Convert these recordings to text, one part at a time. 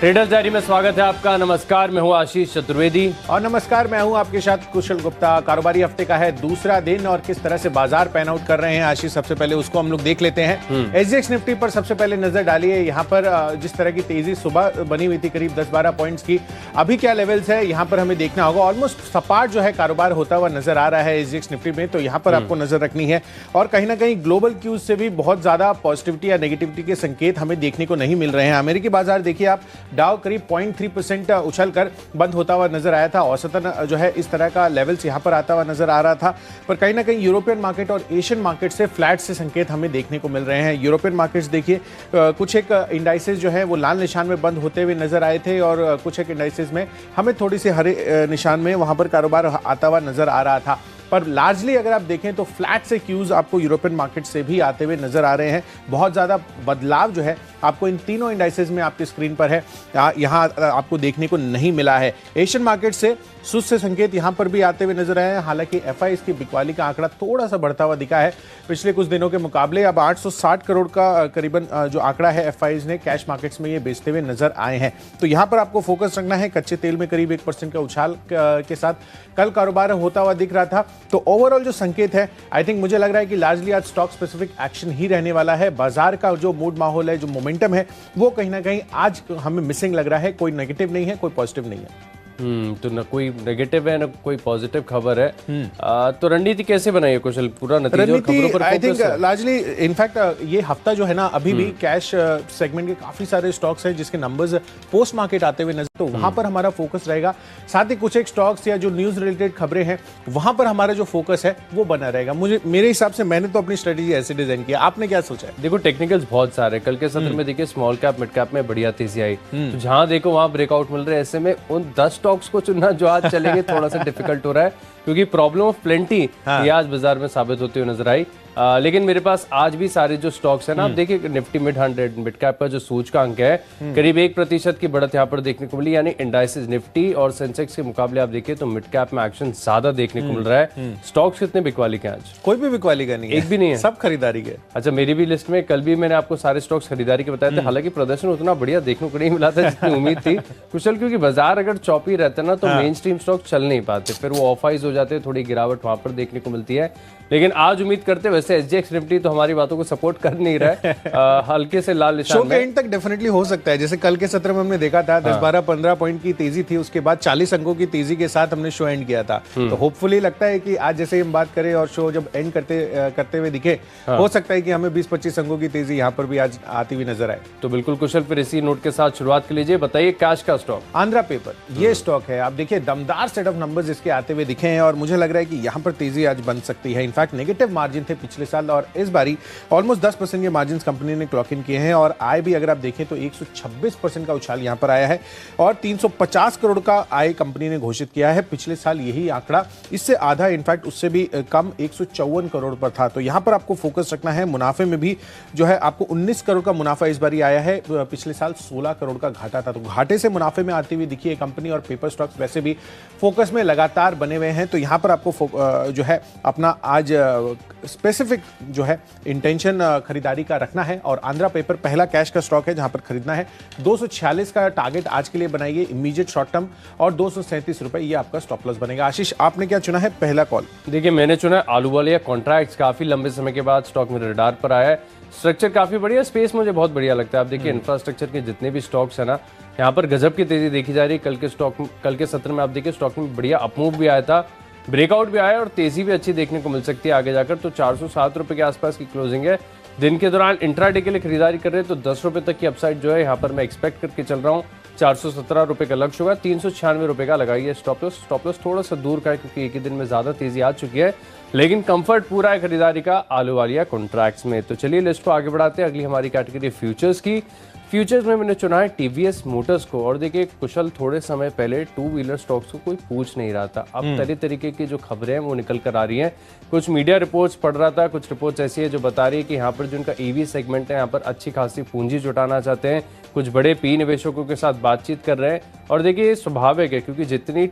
Traders diary में स्वागत है आपका। नमस्कार, मैं हूं आशीष चतुर्वेदी और नमस्कार, मैं हूं आपके साथ कुशल गुप्ता। कारोबारी हफ्ते का है दूसरा दिन और किस तरह से बाजार पैन आउट कर रहे हैं आशीष, सबसे पहले उसको हम लोग देख लेते हैं। एसजीएक्स निफ्टी पर सबसे पहले नजर डालिए। यहाँ पर जिस तरह की तेजी सुबह बनी हुई थी करीब 10-12 पॉइंट्स की, अभी क्या लेवल्स है यहाँ पर हमें देखना होगा। ऑलमोस्ट सपाट जो है कारोबार होता हुआ नजर आ रहा है एसजीएक्स निफ्टी में, तो यहाँ पर आपको नजर रखनी है। और कहीं ना कहीं ग्लोबल क्यूज से भी बहुत ज्यादा पॉजिटिविटी या नेगेटिविटी के संकेत हमें देखने को नहीं मिल रहे हैं। अमेरिकी बाजार देखिए आप, डाउ करीब 0.3% उछलकर बंद होता हुआ नजर आया था। औसतन जो है इस तरह का लेवल्स यहां पर आता हुआ नजर आ रहा था, पर कहीं ना कहीं यूरोपियन मार्केट और एशियन मार्केट से फ्लैट से संकेत हमें देखने को मिल रहे हैं। यूरोपियन मार्केट्स देखिए, कुछ एक इंडाइसेस जो है वो लाल निशान में बंद होते हुए नजर आए थे और कुछ एक इंडाइसेस में हमें थोड़ी सी हरे निशान में वहां पर कारोबार आता हुआ नजर आ रहा था। पर लार्जली अगर आप देखें तो फ्लैट से क्यूज आपको यूरोपियन मार्केट से भी आते हुए नजर आ रहे हैं। बहुत ज्यादा बदलाव जो है आपको इन तीनों इंडाइसेस में आपकी स्क्रीन पर है, यहाँ आपको देखने को नहीं मिला है। एशियन मार्केट से सुस्त से संकेत यहाँ पर भी आते हुए नजर आए हैं। हालांकि एफआईज की बिकवाली का आंकड़ा थोड़ा सा बढ़ता हुआ दिखा है पिछले कुछ दिनों के मुकाबले। अब 860 करोड़ का करीबन जो आंकड़ा है एफआईज ने कैश मार्केट्स में ये बेचते हुए नजर आए हैं। तो यहाँ पर आपको फोकस रखना है। कच्चे तेल में करीब 1% का उछाल के साथ कल कारोबार होता हुआ दिख रहा था। तो ओवरऑल जो संकेत है, आई थिंक मुझे लग रहा है कि लार्जली आज स्टॉक स्पेसिफिक एक्शन ही रहने वाला है। बाजार का जो मूड माहौल है, जो मोमेंटम है, वो कहीं ना कहीं आज हमें मिसिंग लग रहा है। कोई नेगेटिव नहीं है, कोई पॉजिटिव नहीं है। तो न कोई नेगेटिव है न कोई पॉजिटिव खबर है। तो रणनीति कैसे बनाई कुशल? पूरा नतीजा और खबरों पर आई थिंक लार्जली इनफैक्ट ये हफ्ता जो है ना, अभी भी कैश सेगमेंट के काफी सारे स्टॉक्स हैं जिसके नंबर्स पोस्ट मार्केट आते हुए नजर, तो वहां पर हमारा फोकस रहेगा। साथ ही कुछ एक स्टॉक्स या जो न्यूज रिलेटेड खबरें हैं वहां पर हमारा जो फोकस है वो बना रहेगा। मेरे हिसाब से मैंने तो अपनी स्ट्रेटेजी ऐसे डिजाइन किया। आपने क्या सोचा है? देखो, टेक्निकल्स बहुत सारे। कल के सत्र में देखिए स्मॉल कैप मिड कैप में बढ़िया तेजी आई, तो जहां देखो वहां ब्रेकआउट मिल रहे हैं। ऐसे में उन 10 स्टॉक्स को चुनना जो आज चलेंगे थोड़ा सा डिफिकल्ट हो रहा है, क्योंकि प्रॉब्लम ऑफ प्लेंटी ये आज बाजार में साबित होते हुए नजर आई। लेकिन मेरे पास आज भी सारे जो स्टॉक्स है ना, आप देखिए निफ्टी मिड 100 मिड कैप का जो सूचकांक है करीब 1% की बढ़त यहाँ पर देखने को मिली। यानी इंडाइसेस निफ्टी और सेंसेक्स के मुकाबले आप देखिए तो मिड कैप में एक्शन ज्यादा देखने को मिल रहा है। स्टॉक्स कितने बिकवाली के आज? कोई भी बिकवाली का नहीं है, एक भी नहीं है, सब खरीदारी के। अच्छा, मेरी भी लिस्ट में कल भी मैंने आपको सारे स्टॉक्स खरीदारी के बताए थे। हालांकि प्रदर्शन उतना बढ़िया देखने को नहीं मिला था जितनी उम्मीद थी कुशल, क्योंकि बाजार अगर चौपी रहता है ना तो मेन स्ट्रीम स्टॉक चल नहीं पाते, फिर वो ऑफाइज हो जाते हैं, थोड़ी गिरावट वहां पर देखने को मिलती है। लेकिन आज उम्मीद करते हैं, वैसे एसजीएक्स निफ्टी तो हमारी बातों को सपोर्ट कर नहीं रहा है, हल्के से लाल निशान शो के एंड तक डेफिनेटली हो सकता है। जैसे कल के सत्र में हमने देखा था 10-12-15 पॉइंट की तेजी थी, उसके बाद 40 अंकों की तेजी के साथ हमने शो एंड किया था। तो होपफुली लगता है कि आज जैसे हम बात करें और शो जब एंड करते हुए दिखे, हो सकता है कि हमें 20-25 अंकों की तेजी यहाँ पर भी आज आती हुई नजर आए। तो बिल्कुल कुशल, फिर इसी नोट के साथ शुरुआत कर लीजिए। बताइए कैश का स्टॉक आंध्रा पेपर, ये स्टॉक है। आप देखिए दमदार सेट ऑफ नंबर्स इसके आते हुए दिखे हैं और मुझे लग रहा है कि यहाँ पर तेजी आज बन सकती है। इनफैक्ट नेगेटिव मार्जिन थे पिछले साल और इस बारी ऑलमोस्ट 10% के मार्जिन कंपनी ने क्लॉक इन किए हैं। और आय भी अगर आप देखें तो 126% का उछाल यहां पर आया है और 350 करोड़ का आय कंपनी ने घोषित किया है। पिछले साल यही आंकड़ा, इससे आधा, इनफैक्ट उससे भी कम 154 करोड़ पर था। तो यहां पर आपको फोकस रखना है। मुनाफे में भी जो है आपको 19 करोड़ का मुनाफा इस बारी आया है, पिछले साल 16 करोड़ का घाटा था। तो घाटे से मुनाफे में आती हुई दिखी है कंपनी और पेपर स्टॉक्स वैसे भी फोकस में लगातार बने हुए हैं। तो यहां पर आपको जो है अपना आज स्पेसिफिक जो है इंटेंशन खरीदारी का रखना है। और आंध्रा पेपर पहला कैश का स्टॉक है जहां पर खरीदना है। 246 का टारगेट आज के लिए बनाइए, इमीडिएट शॉर्ट टर्म, और 237 रुपए ये आपका स्टॉप लॉस बनेगा। आशीष, आपने क्या चुना है पहला कॉल? देखिए, मैंने चुना है आलूवालिया कॉन्ट्रैक्ट्स। काफी लंबे समय के बाद स्टॉक मेरे रडार पर आया है। स्ट्रक्चर काफी बढ़िया, स्पेस मुझे बहुत बढ़िया लगता है। आप देखिए इंफ्रास्ट्रक्चर के जितने भी स्टॉक्स है ना, यहाँ पर गजब की तेजी देखी जा रही है। कल के सत्र में आप देखिए स्टॉक में बढ़िया अपमूव भी आया था, ब्रेकआउट भी आया और तेजी भी अच्छी देखने को मिल सकती है आगे जाकर। तो 407 रुपए के आसपास की क्लोजिंग है। दिन के दौरान इंट्राडे के लिए खरीदारी कर रहे हैं तो 10 रुपए तक की अपसाइड जो है यहाँ पर मैं एक्सपेक्ट करके चल रहा हूँ। 417 रुपए का लक्ष्य होगा, 396 रुपए का लगाइए स्टॉप लॉस। स्टॉप लॉस थोड़ा सा दूर का है क्योंकि एक ही दिन में ज्यादा तेजी आ चुकी है, लेकिन कंफर्ट पूरा है खरीदारी का आलूवालिया कॉन्ट्रैक्ट्स में। तो चलिए लिस्ट को आगे बढ़ाते हैं। अगली हमारी कैटेगरी फ्यूचर्स की। फ्यूचर्स में मैंने चुना है टीवीएस मोटर्स को। और देखिए कुशल, थोड़े समय पहले टू व्हीलर स्टॉक्स को कोई पूछ नहीं रहा था। अब तरह तरीके की जो खबरें हैं वो निकल कर आ रही हैं। कुछ मीडिया रिपोर्ट्स पढ़ रहा था, कुछ रिपोर्ट्स ऐसी है जो बता रही है कि यहाँ पर जो उनका ईवी सेगमेंट है यहाँ पर अच्छी खासी पूंजी जुटाना चाहते हैं। कुछ बड़े पी निवेशकों के साथ बातचीत कर रहे हैं और देखिए ये स्वाभाविक है, क्योंकि जितनी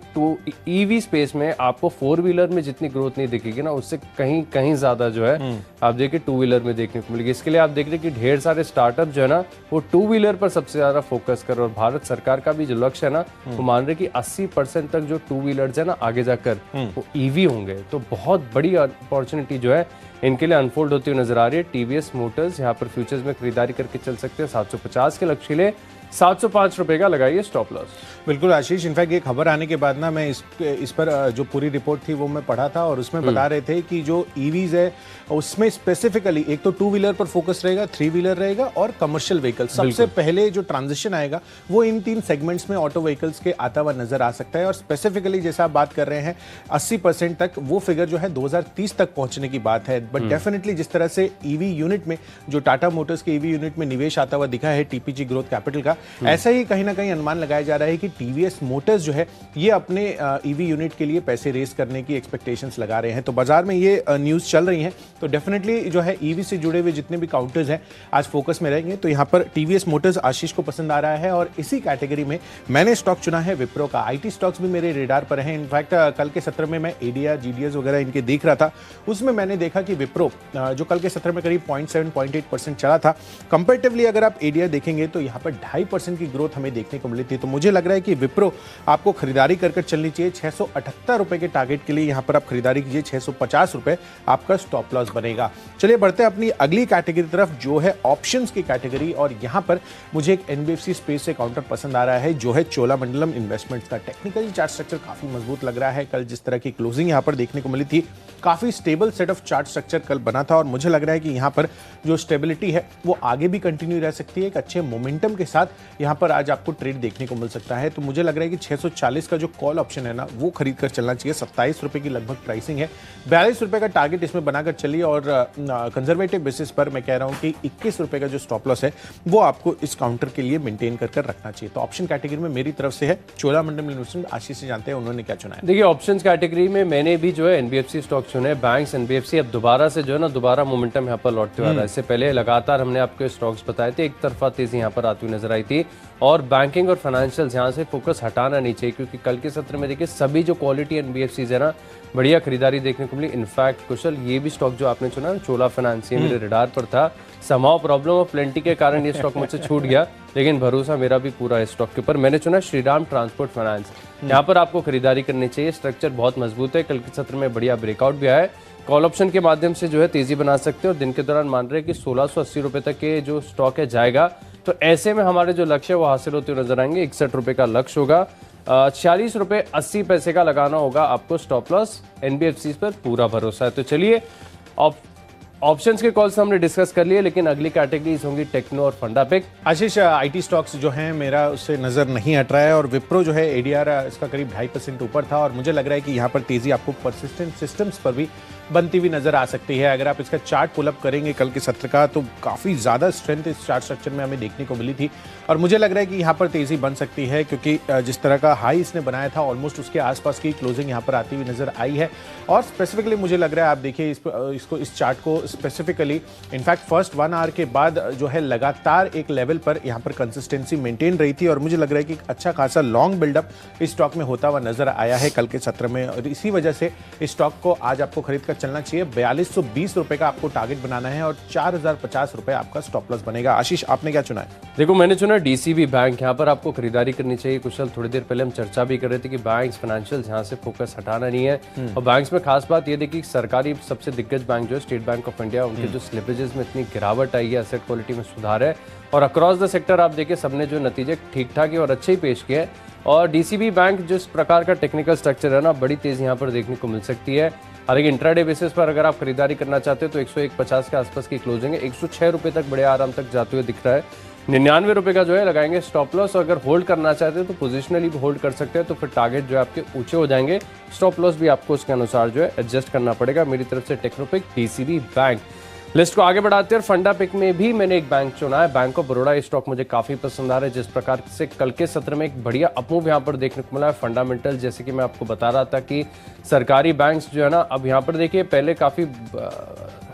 ईवी स्पेस में आपको 4 व्हीलर में जितनी ग्रोथ नहीं दिखेगी ना, उससे कहीं कहीं ज्यादा जो है आप देखिए 2 व्हीलर में देखने को मिलेगी। इसके लिए आप देख रहे हैं कि ढेर सारे स्टार्टअप जो है ना वो 2 व्हीलर पर सबसे ज्यादा फोकस कर रहे हैं, और भारत सरकार का भी जो लक्ष्य है ना वो मान रहे कि 80% तक जो 2 व्हीलर्स है ना आगे जाकर वो ईवी होंगे। तो बहुत बड़ी अपॉर्चुनिटी जो है इनके लिए अनफोल्ड होती हुई नजर आ रही है। टीवीएस मोटर्स यहाँ पर फ्यूचर्स में खरीदारी करके चल सकते हैं। 750 के लक्ष्य के लिए 705 रुपए का लगाइए स्टॉप लॉस। बिल्कुल आशीष, इनफैक्ट ये खबर आने के बाद ना मैं इस पर जो पूरी रिपोर्ट थी वो मैं पढ़ा था, और उसमें बता रहे थे कि जो ईवीज है उसमें स्पेसिफिकली एक तो 2 व्हीलर पर फोकस रहेगा, 3 व्हीलर रहेगा और कमर्शियल व्हीकल। सबसे पहले जो ट्रांजिशन आएगा वो इन 3 सेगमेंट्स में ऑटो व्हीकल्स के आता हुआ नजर आ सकता है। और स्पेसिफिकली जैसा आप बात कर रहे हैं 80% तक, वो फिगर जो है 2030 तक पहुंचने की बात है। बट डेफिनेटली जिस तरह से ईवी यूनिट में जो टाटा मोटर्स के ईवी यूनिट में निवेश आता हुआ दिखा है टीपीजी ग्रोथ कैपिटल का, ऐसा ही कहीं ना कहीं अनुमान लगाया जा रहा है कि टीवीएस मोटर्स जो है ये अपने ईवी यूनिट के लिए पैसे रेस करने की एक्सपेक्टेशंस लगा रहे हैं। तो बाजार में ये न्यूज़ चल रही हैं, तो डेफिनेटली जो है ईवी से जुड़े हुए जितने भी काउंटर्स हैं आज फोकस में रहेंगे। तो यहाँ पर टीवीएस मोटर्स आशीष को पसंद आ रहा है, और इसी कैटेगरी में मैंने स्टॉक चुना है विप्रो का। आईटी स्टॉक्स भी मेरे रेडार पर हैं। इनफैक्ट कल के सत्र में मैं एडीआर जीडीएस वगैरह इनके देख रहा था, उसमें मैंने देखा कि विप्रो जो कल के सत्र में करीब 0.7-0.8% चला था, कंपेरेटिवली अगर आप एडीआर देखेंगे तो यहाँ पर 2.5% की ग्रोथ हमें देखने को मिली थी। तो मुझे लग रहा है कि विप्रो आपको खरीदारी कर चलनी चाहिए। 678 रुपए के टारगेट के लिए यहाँ पर आप खरीदारी कीजिए। 650 रुपए आपका स्टॉप लॉस बनेगा। चलिए बढ़ते हैं अपनी अगली कैटेगरी तरफ, जो है ऑप्शंस की कैटेगरी। और यहाँ पर मुझे एक एनबीएफसी स्पेस से काउंटर पसंद आ रहा है, जो है चोलामंडलम इन्वेस्टमेंट्स का। टेक्निकल चार्ट स्ट्रक्चर काफी मजबूत लग रहा है। कल जिस तरह की क्लोजिंग यहाँ पर देखने को मिली थी, काफी stable set of chart structure कल बना था, और मुझे लग रहा है कि यहाँ पर जो स्टेबिलिटी है वो आगे भी कंटिन्यू रह सकती है। एक अच्छे मोमेंटम के साथ यहाँ पर आज आपको ट्रेड देखने को मिल सकता है। तो मुझे लग रहा है कि 640 का जो कॉल ऑप्शन है ना वो खरीद कर चलना चाहिए। 27 रुपए की लगभग प्राइसिंग है। 42 रुपए का टारगेट इसमें बनाकर चलिए, और कंजर्वेटिव बेसिस पर मैं कह रहा हूं कि 21 रुपए का जो स्टॉप लॉस है वो आपको इस काउंटर के लिए मेंटेन कर रखना चाहिए। तो ऑप्शन कैटेगरी में मेरी तरफ से है चोलामंडलम इन्वेस्टमेंट। आशीष से जानते हैं उन्होंने क्या चुना है। देखिए ऑप्शन कैटेगरी में मैंने भी जो है एनबीएफसी स्टॉक चुने। बैंक्स, एनबीएफसी अब दोबारा से जो है ना दोबारा मोमेंटम यहाँ पर लौटते हुए आ रहा है। इससे पहले लगातार हमने आपको स्टॉक्स बताए थे, एक तरफा तेजी यहाँ पर आती हुई नजर आई थी, और बैंकिंग और फाइनेंशियल्स यहाँ से फोकस हटाना नहीं चाहिए, क्योंकि कल के सत्र में देखिए सभी जो क्वालिटी एनबीएफसीज है ना बढ़िया खरीदारी देखने को मिली। इनफैक्ट कुशल ये भी स्टॉक जो आपने चुना चोला फाइनेंस, ये मेरे रडार पर था। समाव प्रॉब्लम ऑफ प्लेंटी के कारण ये स्टॉक मुझसे छूट गया, लेकिन भरोसा मेरा भी पूरा है स्टॉक के ऊपर। मैंने चुना श्रीराम ट्रांसपोर्ट फाइनेंस। यहाँ पर आपको खरीदारी करनी चाहिए। स्ट्रक्चर बहुत मजबूत है। कल के सत्र में बढ़िया ब्रेकआउट भी आया है। कॉल ऑप्शन के माध्यम से जो है तेजी बना सकते हो। दिन के दौरान मान रहे हैं कि 1680 रुपए तक के जो स्टॉक है जाएगा, तो ऐसे में हमारे जो लक्ष्य है वो हासिल होते हुए नजर आएंगे। 61 रुपए का लक्ष्य होगा। 46 रुपए 80 पैसे का लगाना होगा आपको स्टॉप लॉस। एनबीएफसी पर पूरा भरोसा है। तो चलिए ऑप्शंस के कॉल्स हमने डिस्कस कर लिए, लेकिन अगली कैटेगरीज होंगी टेक्नो और फंडा पिक। आशीष, आईटी स्टॉक्स जो हैं मेरा उससे नजर नहीं हट रहा है, और विप्रो जो है एडीआर इसका करीब 2.5% ऊपर था, और मुझे लग रहा है कि यहाँ पर तेजी आपको परसिस्टेंट सिस्टम्स पर भी बनती हुई नजर आ सकती है। अगर आप इसका चार्ट पुलअप करेंगे कल के सत्र का, तो काफी ज्यादा स्ट्रेंथ इस चार्ट स्ट्रक्चर में हमें देखने को मिली थी, और मुझे लग रहा है कि यहाँ पर तेजी बन सकती है, क्योंकि जिस तरह का हाई इसने बनाया था ऑलमोस्ट उसके आसपास की क्लोजिंग यहाँ पर आती हुई नजर आई है। और स्पेसिफिकली मुझे लग रहा है, आप देखिए इस चार्ट को स्पेसिफिकली, इनफैक्ट फर्स्ट 1 आवर के बाद जो है लगातार एक लेवल पर यहाँ पर कंसिस्टेंसी मेंटेन रही थी, और मुझे लग रहा है कि अच्छा खासा लॉन्ग बिल्डअप इस स्टॉक में होता हुआ नजर आया है कल के सत्र में, और इसी वजह से इस स्टॉक को आज आपको खरीद कर चलना चाहिए। 4220 रुपए का आपको टारगेट बनाना है, और 4050 रुपए आपका स्टॉप लॉस बनेगा। आशीष, आपने क्या चुना है? देखो मैंने चुना डीसीबी बैंक। यहाँ पर आपको खरीदारी करनी चाहिए। कुशल, थोड़ी देर पहले हम चर्चा भी कर रहे थे कि बैंक्स, फाइनेंशियल्स यहाँ से फोकस हटाना नहीं है। और बैंक्स में खास बात ये देखिए, सरकारी सबसे दिग्गज बैंक जो है स्टेट बैंक ऑफ इंडिया, उनके जो स्लिपेजेस में इतनी गिरावट आई है, एसेट क्वालिटी में सुधार है, और अक्रॉस द सेक्टर आप देखिए सबने जो नतीजे ठीक ठाक ही और अच्छे ही पेश किए हैं। और डीसीबी बैंक जिस प्रकार का टेक्निकल स्ट्रक्चर है ना, बड़ी तेजी यहाँ पर देखने को मिल सकती है। हालांकि इंट्राडे बेसिस पर अगर आप खरीदारी करना चाहते हो तो 101.50 के आसपास की क्लोजिंग है। 106 रुपए तक बड़े आराम तक जाते हुए दिख रहा है। 99 रुपए का जो है लगाएंगे स्टॉप लॉस। अगर होल्ड करना चाहते हो तो पोजिशनली भी होल्ड कर सकते हैं, तो फिर टारगेट जो है आपके ऊंचे हो जाएंगे। स्टॉप लॉस भी आपको उसके अनुसार जो है एडजस्ट करना पड़ेगा। मेरी तरफ से टेक्नोपिक, डीसीबी बैंक। लिस्ट को आगे बढ़ाते हैं, और फंडा पिक में भी मैंने एक बैंक चुना है, बैंक ऑफ बड़ौदा। ये स्टॉक मुझे काफी पसंद आ रहा है। जिस प्रकार से कल के सत्र में एक बढ़िया अपमूव यहाँ पर देखने को मिला है। फंडामेंटल, जैसे कि मैं आपको बता रहा था कि सरकारी बैंक्स जो है ना, अब यहाँ पर देखिए पहले काफी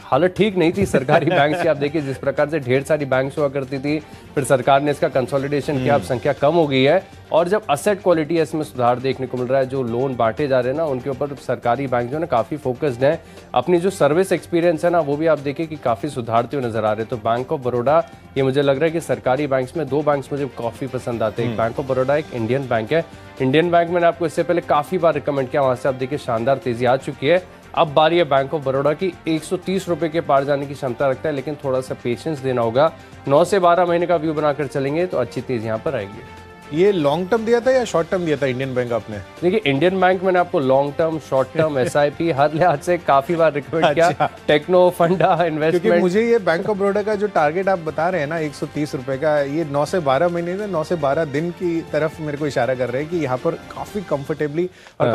हालत ठीक नहीं थी सरकारी बैंक की। आप देखिए जिस प्रकार से ढेर सारी बैंक्स हुआ करती थी, फिर सरकार ने इसका कंसोलिडेशन किया, अब संख्या कम हो गई है और जब असेट क्वालिटी है इसमें सुधार देखने को मिल रहा है, जो लोन बांटे जा रहे हैं ना उनके ऊपर सरकारी बैंक जो है ना काफ़ी फोकस्ड है। अपनी जो सर्विस एक्सपीरियंस है ना वो भी आप देखिए कि काफ़ी सुधारते हुए नजर आ रहे हैं। तो बैंक ऑफ बड़ौदा, ये मुझे लग रहा है कि सरकारी बैंक्स में दो बैंक्स मुझे काफ़ी पसंद आते हैं, एक बैंक ऑफ बड़ौदा, एक इंडियन बैंक है। इंडियन बैंक मैंने आपको इससे पहले काफ़ी बार रिकमेंड किया, वहाँ से आप देखिए शानदार तेजी आ चुकी है। अब बारी है बैंक ऑफ बड़ौदा की, 130 रुपए के पार जाने की क्षमता रखता है, लेकिन थोड़ा सा पेशेंस देना होगा। 9 से 12 महीने का व्यू बनाकर चलेंगे तो अच्छी तेज यहाँ पर आएगी। ये लॉन्ग टर्म दिया था या शॉर्ट टर्म दिया था इंडियन बैंक आपने? देखिए इंडियन बैंक मैंने आपको long term, short term, SIP हर लिहाज से काफी बार रिकमेंड किया, टेक्नो, फंडा, इन्वेस्टमेंट। क्योंकि मुझे ये बैंक ऑफ बड़ौदा का जो टारगेट आप बता रहे हैं ना 130 रुपए का, ये 9 से 12 महीने से 9 से 12 दिन की तरफ मेरे को इशारा कर रहे हैं कि यहाँ पर काफी कंफर्टेबली और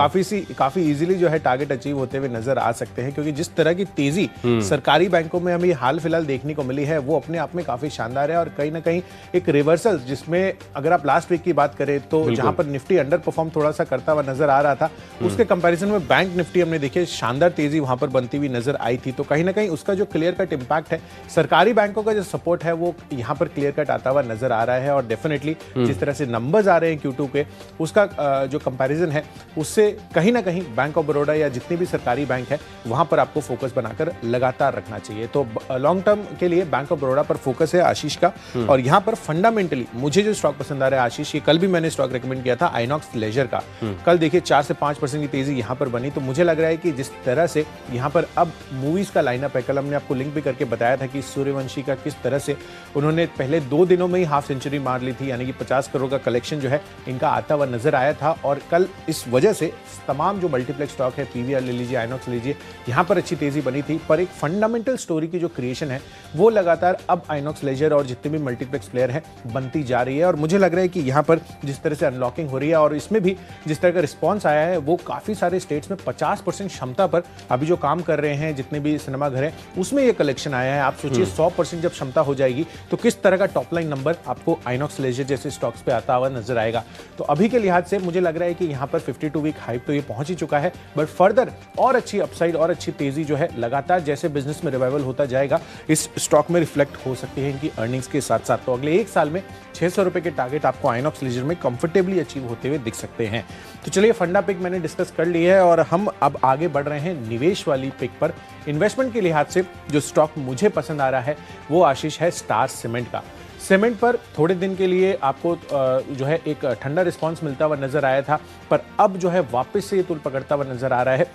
काफी इजीली जो है टारगेट अचीव होते हुए नजर आ सकते हैं। क्योंकि जिस तरह की तेजी सरकारी बैंकों में हमें हाल फिलहाल देखने को मिली है वो अपने आप में काफी शानदार है। और कहीं ना कहीं एक रिवर्सल, जिसमें अगर आप लास्ट वीक की बात करें तो जहां पर निफ्टी अंडर परफॉर्म थोड़ा सा करता हुआ नजर आ रहा था, उसके कंपैरिजन में बैंक निफ्टी हमने देखिए शानदार तेजी वहां पर बनती हुई नजर आई थी। तो कहीं ना कहीं उसका जो क्लियर कट इंपैक्ट है, सरकारी बैंकों का जो सपोर्ट है वो यहां पर क्लियर कट आता हुआ नजर आ रहा है। और डेफिनेटली जिस तरह से नंबर्स आ रहे हैं Q2 के, उसका जो कंपैरिजन है उससे कहीं ना कहीं बैंक ऑफ बड़ौदा या जितनी भी सरकारी बैंक है वहां पर आपको फोकस बनाकर लगातार रखना चाहिए। तो लॉन्ग टर्म के लिए बैंक ऑफ बड़ौदा पर फोकस है आशीष का। और यहां पर फंडामेंटली मुझे जो स्टॉक पसंद आ रहा है आशीष, ये कल भी मैंने स्टॉक रेकमेंड किया था, आइनॉक्स लेजर का। कल देखिए 4 से 5% की तेजी यहां पर बनी। तो मुझे लग रहा है कि जिस तरह से यहां पर अब मूवीज का लाइनअप है, कल हमने आपको लिंक भी करके बताया था कि सूर्यवंशी का किस तरह से उन्होंने पहले 2 दिनों में ही हाफ सेंचुरी मार ली थी, यानी कि 50 करोड़ का कलेक्शन जो है इनका आता हुआ नजर आया था। और कल इस वजह से तमाम जो मल्टीप्लेक्स स्टॉक है, पीवीआर ले लीजिए, आइनॉक्स ले लीजिए, यहां पर अच्छी तेजी बनी थी। पर एक फंडामेंटल स्टोरी की जो क्रिएशन है वो लगातार अब आइनॉक्स लेजर और जितने भी मल्टीप्लेक्स प्लेयर हैं बनती जा रही है। और मुझे लग रहा है कि यहां पर जिस तरह से अनलॉकिंग हो रही है और इसमें भी जिस तरह का रिस्पांस आया है, वो काफी सारे स्टेट्स में 50% क्षमता पर अभी जो काम कर रहे हैं जितने भी सिनेमा घर हैं उसमें ये कलेक्शन आया है। आप सोचिए 100% जब क्षमता हो जाएगी तो किस तरह का टॉप लाइन नंबर आपको आइनॉक्स लेजर जैसे स्टॉक्स पे आता हुआ नजर आएगा। तो अभी के लिहाज से मुझे लग रहा है कि यहाँ पर 52 वीक हाइप तो ये पहुंच ही चुका है, बट फर्दर और अच्छी अपसाइड और अच्छी तेजी जो है लगातार जैसे बिजनेस में रिवाइवल होता जाएगा इस स्टॉक में रिफ्लेक्ट हो सकती है इनकी अर्निंग्स के साथ साथ। तो अगले 1 साल में 600 रुपए के टारगेट आपको आइनॉक्स लेजर में कंफर्टेबली अचीव होते हुए दिख सकते हैं। तो चलिए फंडा पिक मैंने डिस्कस कर ली है और हम अब आगे बढ़ रहे हैं निवेश वाली पिक पर। इन्वेस्टमेंट के लिहाज से जो स्टॉक मुझे पसंद आ रहा है वो आशीष है स्टार सीमेंट का। सीमेंट पर थोड़े दिन के लिए आपको जो है एक ठंडा रिस्पांस मिलता हुआ नजर आया था, पर अब जो है वापस से ये तूल पकड़ता हुआ नजर आ रहा है,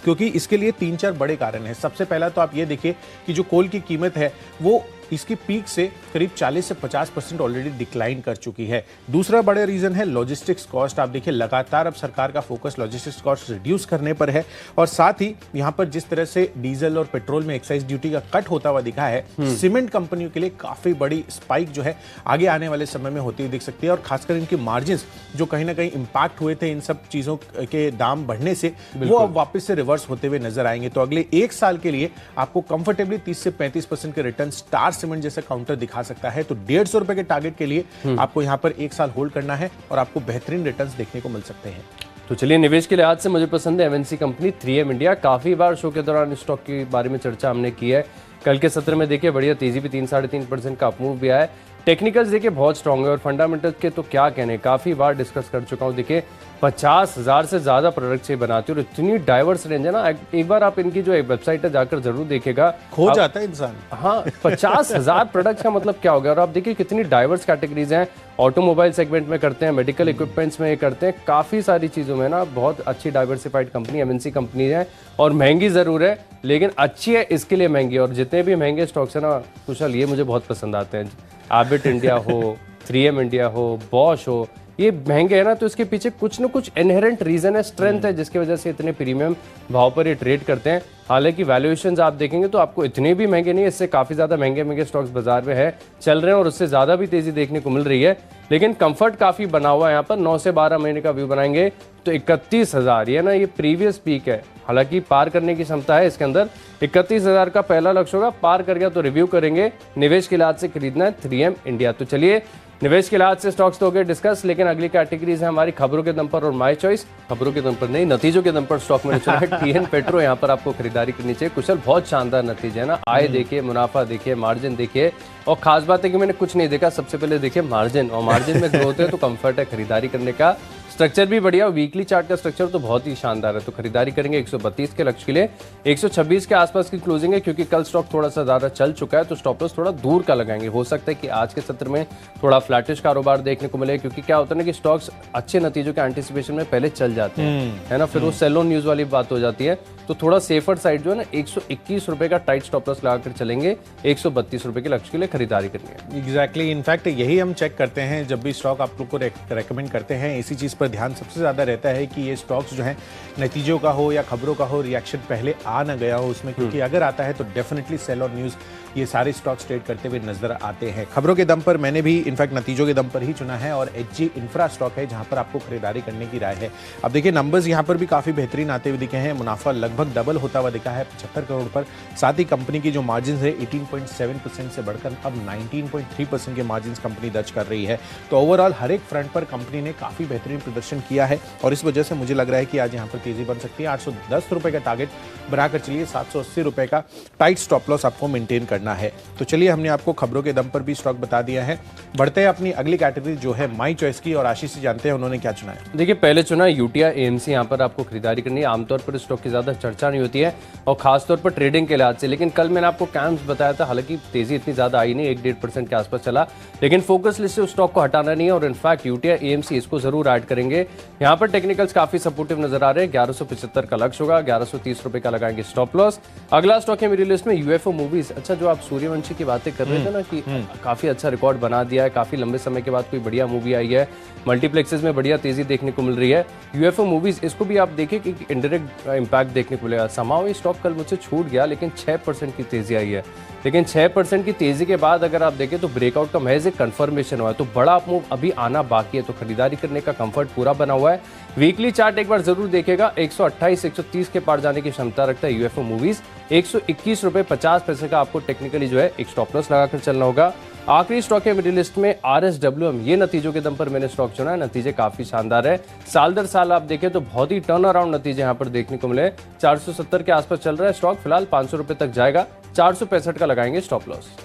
क्योंकि इसके लिए 3-4 बड़े कारण हैं। सबसे पहला तो आप ये देखिए कि जो कोल की कीमत है वो इसकी पीक से करीब 40 से 50% ऑलरेडी डिक्लाइन कर चुकी है। दूसरा बड़ा रीजन है लॉजिस्टिक्स कॉस्ट। आप देखिए लगातार अब सरकार का फोकस लॉजिस्टिक्स कॉस्ट रिड्यूस करने पर है और साथ ही यहां पर जिस तरह से डीजल और पेट्रोल में एक्साइज ड्यूटी का कट होता हुआ दिखा है, सीमेंट कंपनियों के लिए काफी बड़ी स्पाइक जो है आगे आने वाले समय में होती हुई दिख सकती है। और खासकर इनकी मार्जिन जो कहीं ना कहीं इंपैक्ट हुए थे इन सब चीजों के दाम बढ़ने से, वो अब वापस से रिवर्स होते हुए नजर आएंगे। तो अगले 1 साल के लिए आपको कंफर्टेबली 30 से 35% के रिटर्न स्टार सीमेंट जैसा काउंटर दिखा सकता है। तो 150 रुपए के टारगेट के लिए आपको यहां पर 1 साल होल्ड करना है और आपको बेहतरीन रिटर्न्स देखने को मिल सकते हैं। तो चलिए निवेश के लिहाज से मुझे पसंद है एमएनसी कंपनी 3M इंडिया। काफी बार शो के दौरान स्टॉक के बारे में चर्चा हमने की है। कल के सत्र में देखिए बढ़िया तेजी भी 3-3.5% का अपमूव भी आया है। टेक्निकल्स देखिए बहुत स्ट्रांग है और फंडामेंटल्स के तो क्या कहने, काफी बार डिस्कस कर चुका हूं। देखिए 50,000 से ज्यादा प्रोडक्ट्स ये बनाती है और इतनी डाइवर्स रेंज है ना। एक बार आप इनकी जो एक वेबसाइट है जाकर जरूर देखेगा, खो जाता है इंसान। हाँ 50,000 प्रोडक्ट्स का मतलब क्या हो गया। और आप देखिए कितनी डाइवर्स कैटेगरीज हैं, ऑटोमोबाइल सेगमेंट में करते हैं, मेडिकल इक्विपमेंट्स में करते हैं, काफी सारी चीजों में ना बहुत अच्छी डाइवर्सिफाइड कंपनी एमएनसी कंपनी है। और महंगी जरूर है लेकिन अच्छी है, इसके लिए महंगी। और जितने भी महंगे स्टॉक्स है ना कुशल, ये मुझे बहुत पसंद आते हैं। एबिट इंडिया हो, 3M इंडिया हो, बॉश हो, ये महंगे है ना तो इसके पीछे कुछ न कुछ इनहेरेंट रीजन है, स्ट्रेंथ है, जिसकी वजह से इतने प्रीमियम भाव पर ये ट्रेड करते हैं। हालांकि वैल्यूएशंस आप देखेंगे तो आपको इतने भी महंगे नहीं, इससे काफी ज्यादा महंगे स्टॉक्स बाजार में है चल रहे हैं और उससे ज्यादा भी तेजी देखने को मिल रही है। लेकिन कंफर्ट काफी बना हुआ है यहाँ पर। 9 से 12 महीने का व्यू बनाएंगे तो 31,000 ये ना ये प्रीवियस पीक है, हालांकि पार करने की क्षमता है इसके अंदर। 31,000 का पहला लक्ष्य होगा, पार कर गया तो रिव्यू करेंगे। निवेश के लिहाज से खरीदना है 3M इंडिया। तो चलिए निवेश के लिहाज से स्टॉक्स तो हो गए डिस्कस, लेकिन अगली कैटेगरीज है हमारी खबरों के दम पर और माय चॉइस। खबरों के दम पर नहीं, नतीजों के दम पर स्टॉक मैंने चुना है टीएन पेट्रो। यहाँ पर आपको खरीदारी करनी चाहिए। कुशल, बहुत शानदार नतीजे है ना, आय देखिए, मुनाफा देखिए, मार्जिन देखिए, और खास बात है कि मैंने कुछ नहीं देखा, सबसे पहले देखिए मार्जिन, और मार्जिन में ग्रोथ है तो कंफर्ट है खरीदारी करने का। स्ट्रक्चर भी बढ़िया, वीकली चार्ट का स्ट्रक्चर तो बहुत ही शानदार है, तो खरीदारी करेंगे 132 के लक्ष्य के लिए। 126 के आसपास की क्लोजिंग है, क्योंकि कल स्टॉक थोड़ा सा ज्यादा चल चुका है, तो स्टॉप लॉस थोड़ा दूर का लगाएंगे। हो सकता है कि आज के सत्र में थोड़ा फ्लैटिश कारोबार देखने को मिले, क्योंकि क्या होता है ना कि स्टॉक्स अच्छे नतीजों के एंटिसिपेशन में पहले चल जाते हैं, है ना, फिर वो सेल ऑन न्यूज वाली बात हो जाती है। तो थोड़ा सेफर साइड जो है ना, 121 रुपए का टाइट स्टॉप लॉस लगाकर चलेंगे। 132 रुपए के लक्ष्य के लिए खरीदारी करनी है। एग्जैक्टली, इनफैक्ट यही हम चेक करते हैं जब भी स्टॉक आप लोग को रेकमेंड करते हैं। इसी चीज़ पर ध्यान सबसे ज़्यादा रहता है कि ये स्टॉक्स जो हैं नतीजों का हो या खबरों का हो, रिएक्शन पहले आ ना गया हो उसमें, क्योंकि अगर आता है तो डेफिनेटली सेल और न्यूज़ ये सारे स्टॉक्स ट्रेड करते हुए नजर आते हैं। खबरों के दम पर मैंने भी इनफैक्ट नतीजों के दम पर ही चुना है, और एचजी इंफ्रा स्टॉक है जहां पर आपको खरीदारी करने की राय है। अब देखिए नंबर्स यहां पर भी काफी बेहतरीन आते हुए दिखे हैं। मुनाफा लगभग डबल होता हुआ दिखा है 75 करोड़ पर। साथ ही कंपनी की जो मार्जिन है 18.7% से बढ़कर अब 19.3% के मार्जिन कंपनी दर्ज कर रही है। तो ओवरऑल हर एक फ्रंट पर कंपनी ने काफी बेहतरीन प्रदर्शन किया है, और इस वजह से मुझे लग रहा है कि आज यहाँ पर तेजी बन सकती है। 810 रुपए का टारगेट बनाकर चलिए, 780 रुपए का टाइट स्टॉप लॉस आपको मेंटेन करना है। तो चलिए, हमने आपको खबरों के दम पर भी स्टॉक बता दिया है। बढ़ते हैं अपनी अगली कैटेगरी जो है माई चॉइस की, और आशीष से जानते हैं उन्होंने क्या चुना है। देखिए, पहले चुना यूटिया एएमसी। यहाँ पर आपको खरीदारी करनी है। आमतौर पर स्टॉक की ज्यादा चर्चा नहीं होती है, और खासतौर पर ट्रेडिंग के लिहाज से। लेकिन कल मैंने आपको कैम्स बताया था, हालांकि तेजी इतनी ज्यादा आई नहीं, 1-1.5% के आसपास चला, लेकिन फोकस लिस्ट से उस स्टॉक को हटाना नहीं है, और इनफैक्ट यूटिया एएमसी इसको जरूर ऐड करेंगे। यहाँ पर टेक्निकल्स काफी सपोर्टिव नजर आ रहे हैं। 1175 का लक्ष्य होगा, 1130 रुपए का लगाएंगे स्टॉप लॉस। अगला स्टॉक है मेरी लिस्ट में यूएफओ मूवीज। अच्छा, जो आप सूर्यवंशी की बातें कर रहे थे ना कि काफी अच्छा रिकॉर्ड बना दिया है, काफी लंबे समय के बाद कोई बढ़िया मूवी आई है, मल्टीप्लेक्सेस में बढ़िया तेजी देखने को मिल रही है यूएफओ मूवीज। इसको भी आप देखिए कि इनडायरेक्ट इंपैक्ट देखने को मिलेगा। समाओ ये स्टॉक कल मुझसे छूट गया, लेकिन 6% की तेजी आई है। लेकिन 6% की तेजी के बाद अगर आप देखें तो ब्रेकआउट का महज एक कंफर्मेशन हुआ है, तो बड़ा मूव अभी आना बाकी है, तो खरीदारी करने का कंफर्ट पूरा बना हुआ है। वीकली चार्ट एक बार जरूर देखेगा, 128-130 के पार जाने की क्षमता रखता है यूएफओ मूवीज। 121 रुपए 50 पैसे का आपको टेक्निकली जो है एक स्टॉप लॉस लगाकर चलना होगा। आखिरी स्टॉक है मेरी लिस्ट में RSWM। ये नतीजों के दम पर मैंने स्टॉक चुना है। नतीजे काफी शानदार है, साल दर साल आप देखें तो बहुत ही टर्न अराउंड नतीजे यहाँ पर देखने को मिले। 470 के आसपास चल रहा है स्टॉक, फिलहाल 500 रुपए तक जाएगा। 465 का लगाएंगे स्टॉप लॉस।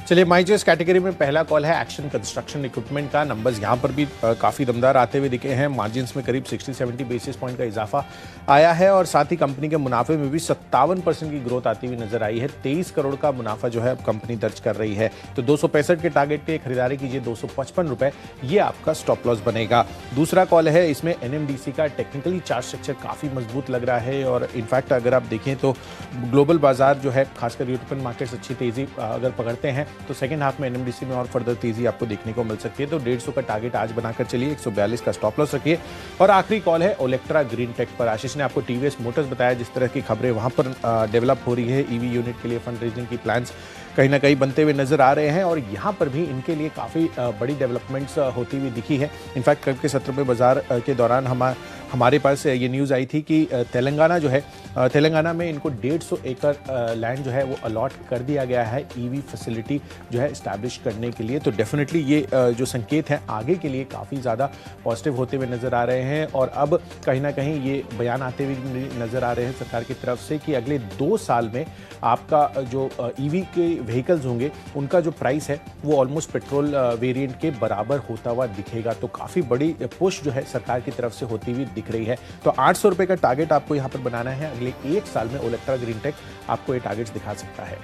चलिए, माई चॉइस कैटेगरी में पहला कॉल है एक्शन कंस्ट्रक्शन इक्विपमेंट का। नंबर्स यहाँ पर भी काफ़ी दमदार आते हुए दिखे हैं। मार्जिन्स में करीब 60-70 बेसिस पॉइंट का इजाफा आया है, और साथ ही कंपनी के मुनाफे में भी 57% की ग्रोथ आती हुई नजर आई है। 23 करोड़ का मुनाफा जो है अब कंपनी दर्ज कर रही है। तो 265 के टारगेट पे खरीदारी कीजिए, 255 रुपए ये आपका स्टॉप लॉस बनेगा। दूसरा कॉल है, इसमें NMDC का टेक्निकली चार्ट स्ट्रक्चर काफ़ी मजबूत लग रहा है, और इनफैक्ट अगर आप देखें तो ग्लोबल बाजार जो है, खासकर यूरोपियन मार्केट्स अच्छी तेजी अगर पकड़ते हैं, तो सेकंड हाफ में NMDC में और फर्दर तेजी आपको देखने को मिल सकती है। तो 150 का टारगेट आज बनाकर चलिए, 142 का स्टॉप लॉस रखिए। और आखिरी कॉल है ओलेक्ट्रा ग्रीन टेक पर। आशीष ने आपको TVS मोटर्स बताया, जिस तरह की खबरें वहां पर डेवलप हो रही है, EV यूनिट के लिए फंड रेजिंग की प्लान्स कहीं ना कहीं बनते हुए नजर आ रहे हैं, और यहाँ पर भी इनके लिए काफ़ी बड़ी डेवलपमेंट्स होती हुई दिखी है। इनफैक्ट कल के सत्र में बाजार के दौरान हमारे पास ये न्यूज़ आई थी कि तेलंगाना जो है, तेलंगाना में इनको 150 एकड़ लैंड जो है वो अलॉट कर दिया गया है EV फैसिलिटी जो है इस्टेब्लिश करने के लिए। तो डेफिनेटली ये जो संकेत हैं आगे के लिए काफ़ी ज़्यादा पॉजिटिव होते हुए नज़र आ रहे हैं, और अब कहीं ना कहीं ये बयान आते हुए नज़र आ रहे हैं सरकार की तरफ से कि अगले 2 साल में आपका जो EV के व्हीकल्स होंगे उनका जो प्राइस है वो ऑलमोस्ट पेट्रोल वेरिएंट के बराबर होता हुआ दिखेगा। तो काफ़ी बड़ी पुश जो है सरकार की तरफ से होती हुई दिख रही है। तो 800 रुपए का टारगेट आपको यहाँ पर बनाना है। अगले 1 साल में ओलेक्ट्रा ग्रीन टेक आपको ये टारगेट्स दिखा सकता है।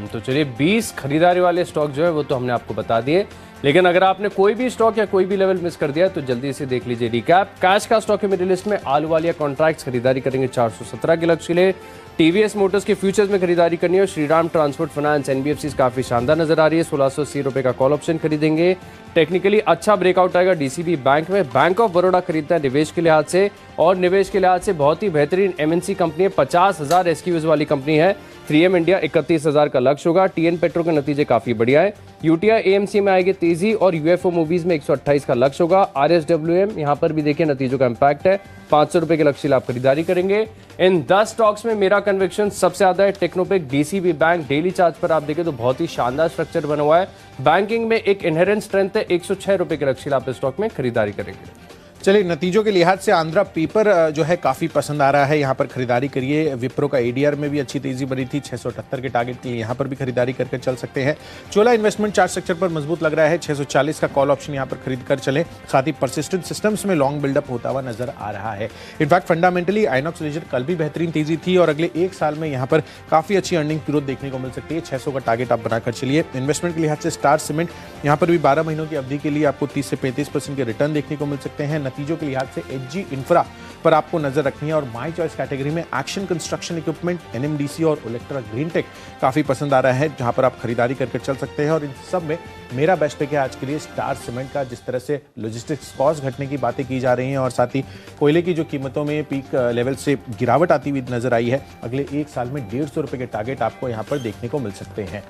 तो चलिए, 20 खरीदारी वाले स्टॉक जो है वो तो हमने आपको बता दिए, लेकिन अगर आपने कोई भी स्टॉक या कोई भी लेवल मिस कर दिया तो जल्दी से देख लीजिए रिकैप। कैश का स्टॉक है मेरी लिस्ट में, आलूवालिया कॉन्ट्रैक्ट्स खरीदारी करेंगे 417 के लक्ष्य के लिए। TVS मोटर्स के फ्यूचर्स में खरीदारी करनी है। श्रीराम ट्रांसपोर्ट फाइनेंस NBFC काफी शानदार नजर आ रही है, 1680 रुपए का कॉल ऑप्शन खरीदेंगे। टेक्निकली अच्छा ब्रेकआउट आएगा DCB बैंक में। बैंक ऑफ बड़ौदा खरीदता है निवेश के लिहाज से, और निवेश के लिहाज से बहुत ही बेहतरीन MNC कंपनी है, 50,000 SKUs वाली कंपनी है। 3M इंडिया 31,000 का लक्ष्य होगा। TN पेट्रो के नतीजे काफी बढ़िया है। यूटीआई AMC में आएगी तेजी और UFO मूवीज में 128 का लक्ष्य होगा। RSWM यहां पर भी देखिए नतीजों का इंपैक्ट है। 500 रुपए के लक्ष्य आप खरीदारी करेंगे। इन 10 स्टॉक्स में मेरा कन्विक्शन सबसे ज्यादा है टेक्नोपिक, DCB बैंक। डेली चार्ट पर आप देखें तो बहुत ही शानदार स्ट्रक्चर बना हुआ है। बैंकिंग में एक इनहेरेंट स्ट्रेंथ है। 106 रुपए के लक्ष्य आप इस स्टॉक में खरीदारी करेंगे। चलिए, नतीजों के लिहाज से आंध्रा पेपर जो है काफी पसंद आ रहा है, यहाँ पर खरीदारी करिए। विप्रो का ADR में भी अच्छी तेजी बनी थी, 678 के टारगेट के लिए यहाँ पर भी खरीदारी करके चल सकते हैं। चोला इन्वेस्टमेंट चार्ट स्ट्रक्चर पर मजबूत लग रहा है, 640 का कॉल ऑप्शन यहाँ पर खरीद कर चले। साथ ही परसिस्टेंट सिस्टम्स में लॉन्ग बिल्डअप होता हुआ नजर आ रहा है। इनफैक्ट फंडामेंटली आइनॉक्स लेजर कल भी बेहतरीन तेजी थी और अगले एक साल में यहाँ पर काफी अच्छी अर्निंग ग्रोथ देखने को मिल सकती है। 600 का टारगेट आप बनाकर चलिए। इन्वेस्टमेंट के लिहाज से स्टार सीमेंट यहाँ पर भी 12 महीनों की अवधि के लिए आपको 30 से 35% के रिटर्न देखने को मिल सकते हैं। नतीजों के लिहाज से HG इंफ्रा पर आपको नजर रखनी है और माई चॉइस कैटेगरी में एक्शन कंस्ट्रक्शन इक्विपमेंट, NMDC और ओलेक्ट्रा ग्रीन टेक काफी पसंद आ रहा है, जहां पर आप खरीदारी करके चल सकते हैं। और इन सब में मेरा बेस्ट पिक है आज के लिए स्टार सीमेंट का। जिस तरह से लॉजिस्टिक्स कॉस्ट घटने की बातें की जा रही हैं और साथ ही कोयले की जो कीमतों में पीक लेवल से गिरावट आती हुई नजर आई है, अगले एक साल में 150 रुपए के टारगेट आपको यहाँ पर देखने को मिल सकते हैं।